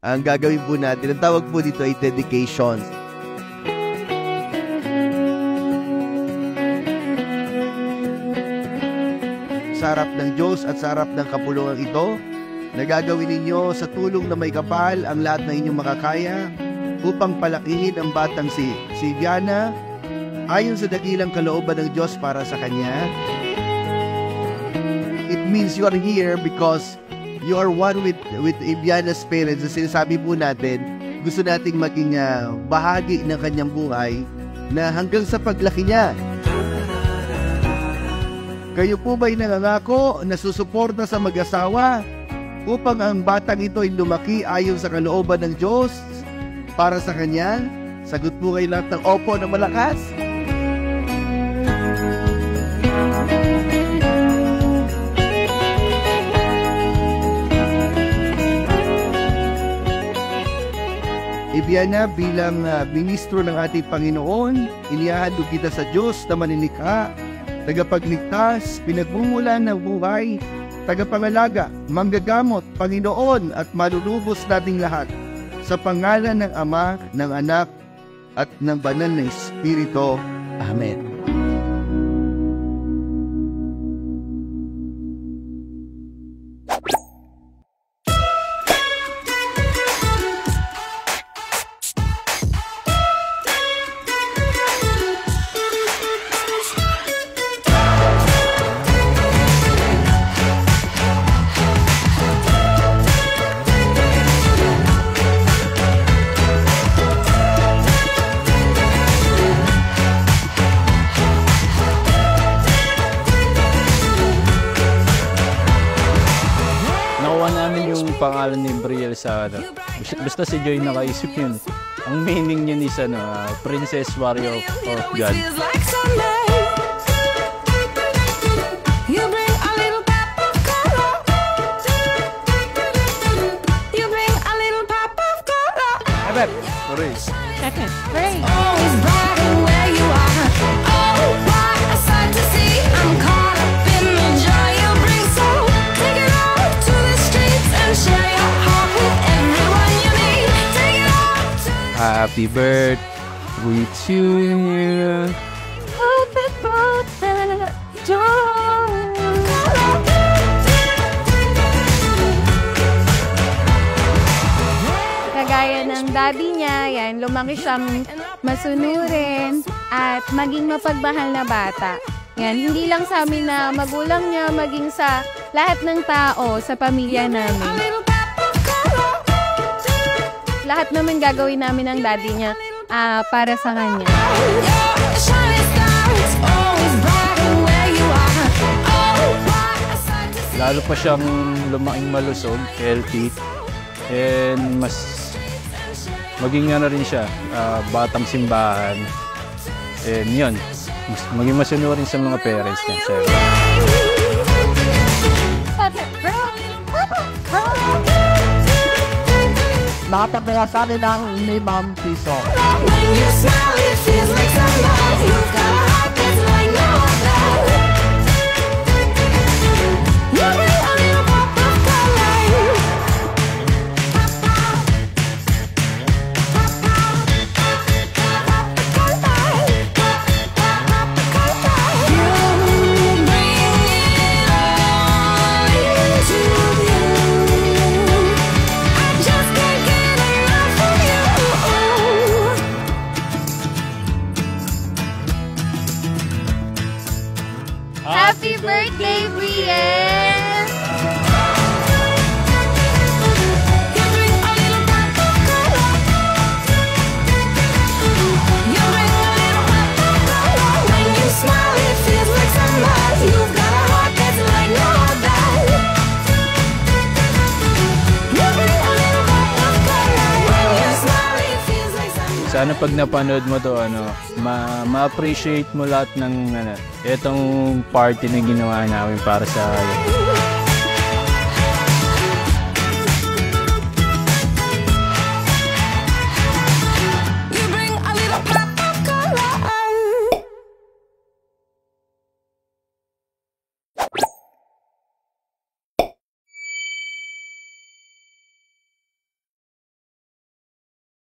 ang gagawin po natin. Ang tawag po dito ay dedication. Sa harap ng Diyos at sa harap ng kapulungan ito, na gagawin ninyo sa tulong na may kapal ang lahat na inyong makakaya upang palakihin ang batang si Viana ayon sa dakilang kalooban ng Diyos para sa kanya. It means you are here because you are one with Viana's parents. Sinasabi po natin, gusto nating maging bahagi ng kanyang buhay na hanggang sa paglaki niya. Kayo po ba'y nangangako na susuporta sa mag-asawa upang ang batang ito ay lumaki ayon sa kalooban ng Diyos para sa kanya? Sagot po kayo lahat ng opo na malakas. Viana, bilang ministro ng ating Panginoon, inihahandog kita sa Diyos na manilikha, tagapagligtas, pinagmumulan ng buhay, tagapangalaga, manggagamot, Panginoon at malulubos nating lahat sa pangalan ng Ama, ng Anak at ng Banal na Espiritu. Amen. Pangalan ni Brielle sa basta si Joy nakaisip yun. Ang meaning niya is Princess Warrior of God. Happy birthday to you. Happy birthday to you. Kagaya ng daddy niya, yan, lumaki siyang masunurin at maging mapagmahal na bata. Yan, hindi lang sa amin na magulang niya, maging sa lahat ng tao sa pamilya namin. Lahat naman gagawin namin ng daddy niya para sa kanya. Lalo pa siyang lumaking malusog, healthy, and mas maging rin siya, batang simbahan. And yun, maging masunurin sa mga parents niya. Nakapaglasanin ng 5 piso. Happy birthday, Brielle! Sana pag napanood mo to, ma-appreciate mo lahat ng itong party na ginawa namin para sa